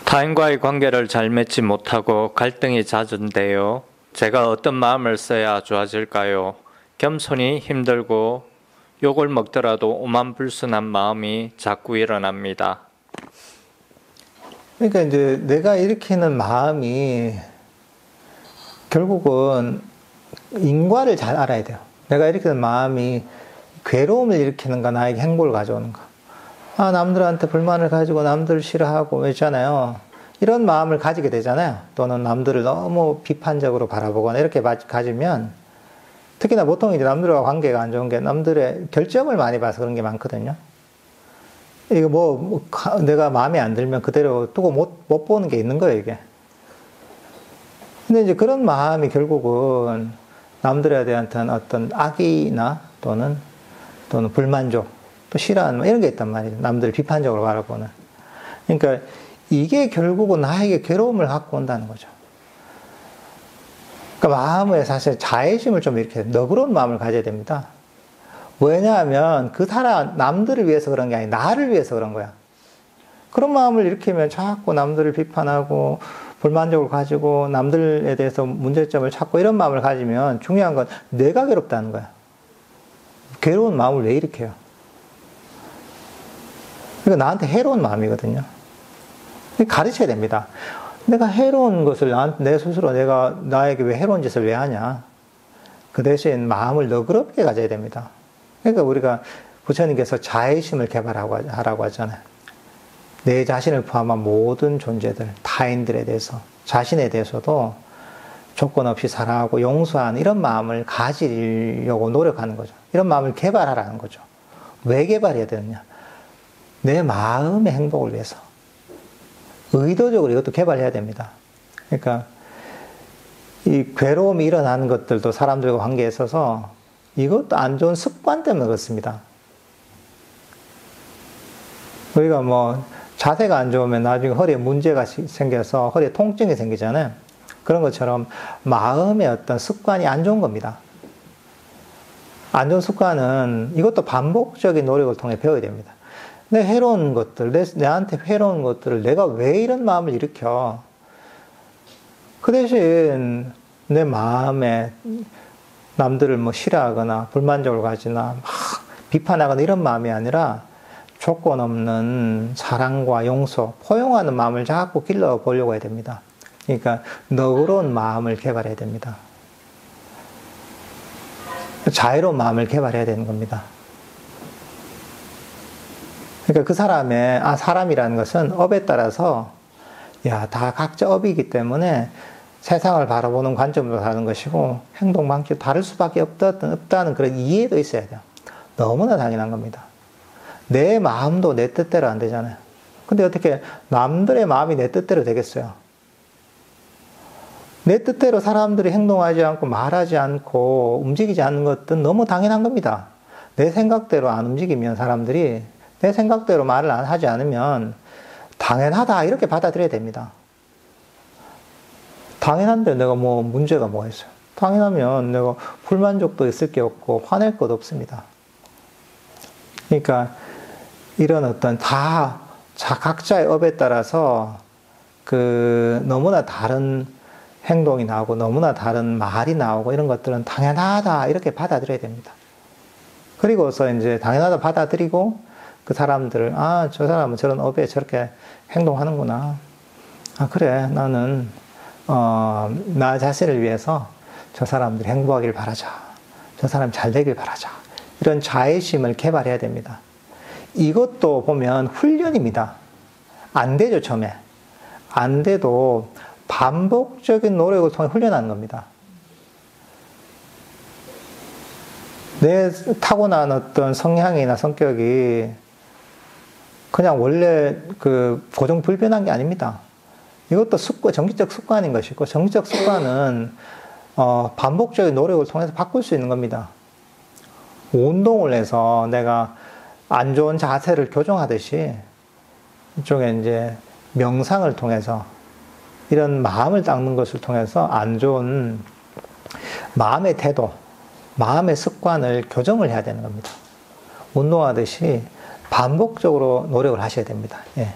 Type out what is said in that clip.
타인과의 관계를 잘 맺지 못하고 갈등이 잦은데요. 제가 어떤 마음을 써야 좋아질까요? 겸손히 힘들고 욕을 먹더라도 오만불순한 마음이 자꾸 일어납니다. 그러니까 이제 내가 일으키는 마음이 결국은 인과를 잘 알아야 돼요. 내가 일으키는 마음이 괴로움을 일으키는가, 나에게 행복을 가져오는가. 남들한테 불만을 가지고 남들을 싫어하고 있잖아요. 이런 마음을 가지게 되잖아요. 또는 남들을 너무 비판적으로 바라보거나 이렇게 가지면, 특히나 보통 이제 남들과 관계가 안 좋은 게 남들의 결점을 많이 봐서 그런 게 많거든요. 이거 내가 마음에 안 들면 그대로 두고 못 보는 게 있는 거예요, 이게. 근데 이제 그런 마음이 결국은 남들에 대한 어떤 악의나 또는 불만족, 또 싫어하는 이런 게 있단 말이에요. 남들을 비판적으로 바라보는. 그러니까 이게 결국은 나에게 괴로움을 갖고 온다는 거죠. 그러니까 마음에 사실 자애심을 좀 이렇게 너그러운 마음을 가져야 됩니다. 왜냐하면 그 사람, 남들을 위해서 그런 게 아니라 나를 위해서 그런 거야. 그런 마음을 일으키면 자꾸 남들을 비판하고 불만족을 가지고 남들에 대해서 문제점을 찾고 이런 마음을 가지면 중요한 건 내가 괴롭다는 거야. 괴로운 마음을 왜 일으켜요? 그러니까 나한테 해로운 마음이거든요. 가르쳐야 됩니다. 내가 해로운 것을 내 스스로 나에게 왜 해로운 짓을 왜 하냐. 그 대신 마음을 너그럽게 가져야 됩니다. 그러니까 우리가 부처님께서 자애심을 하라고 하잖아요. 내 자신을 포함한 모든 존재들, 타인들에 대해서, 자신에 대해서도 조건 없이 사랑하고 용서하는 이런 마음을 가지려고 노력하는 거죠. 이런 마음을 개발하라는 거죠. 왜 개발해야 되느냐? 내 마음의 행복을 위해서. 의도적으로 이것도 개발해야 됩니다. 그러니까 이 괴로움이 일어나는 것들도 사람들과 관계에 있어서 이것도 안 좋은 습관 때문에 그렇습니다. 우리가 자세가 안 좋으면 나중에 허리에 문제가 생겨서 허리에 통증이 생기잖아요. 그런 것처럼 마음의 어떤 습관이 안 좋은 겁니다. 안 좋은 습관은 이것도 반복적인 노력을 통해 배워야 됩니다. 내 해로운 것들, 내한테 해로운 것들을 내가 왜 이런 마음을 일으켜? 그 대신 내 마음에 남들을 싫어하거나 불만족을 가지나 막 비판하거나 이런 마음이 아니라 조건 없는 사랑과 용서, 포용하는 마음을 자꾸 길러보려고 해야 됩니다. 그러니까 너그러운 마음을 개발해야 됩니다. 자유로운 마음을 개발해야 되는 겁니다. 그러니까 그 사람이라는 것은 업에 따라서, 다 각자 업이기 때문에 세상을 바라보는 관점도 다른 것이고, 행동 방식도 다를 수밖에 없다는 그런 이해도 있어야 돼요. 너무나 당연한 겁니다. 내 마음도 내 뜻대로 안 되잖아요. 근데 어떻게 남들의 마음이 내 뜻대로 되겠어요? 내 뜻대로 사람들이 행동하지 않고 말하지 않고 움직이지 않는 것은 너무 당연한 겁니다. 내 생각대로 안 움직이면 사람들이 내 생각대로 말을 하지 않으면 당연하다 이렇게 받아들여야 됩니다. 당연한데 내가 문제가 뭐가 있어요? 당연하면 내가 불만족도 있을 게 없고 화낼 것도 없습니다. 그러니까 이런 어떤 각자의 업에 따라서 너무나 다른 행동이 나오고 너무나 다른 말이 나오고 이런 것들은 당연하다 이렇게 받아들여야 됩니다. 그리고서 이제 당연하다 받아들이고 그 사람들을 저 사람은 저런 업에 저렇게 행동하는구나. 그래 나는 나 자신을 위해서 저 사람들이 행복하길 바라자. 저 사람 잘 되길 바라자. 이런 자애심을 개발해야 됩니다. 이것도 보면 훈련입니다. 안 되죠, 처음에. 안 돼도 반복적인 노력을 통해 훈련하는 겁니다. 내 타고난 어떤 성향이나 성격이 그냥 원래 고정불변한 게 아닙니다. 이것도 정기적 습관인 것이고, 정기적 습관은 반복적인 노력을 통해서 바꿀 수 있는 겁니다. 운동을 해서 내가 안 좋은 자세를 교정하듯이 이쪽에 이제 명상을 통해서 이런 마음을 닦는 것을 통해서 안 좋은 마음의 태도, 마음의 습관을 교정을 해야 되는 겁니다. 운동하듯이 반복적으로 노력을 하셔야 됩니다. 예.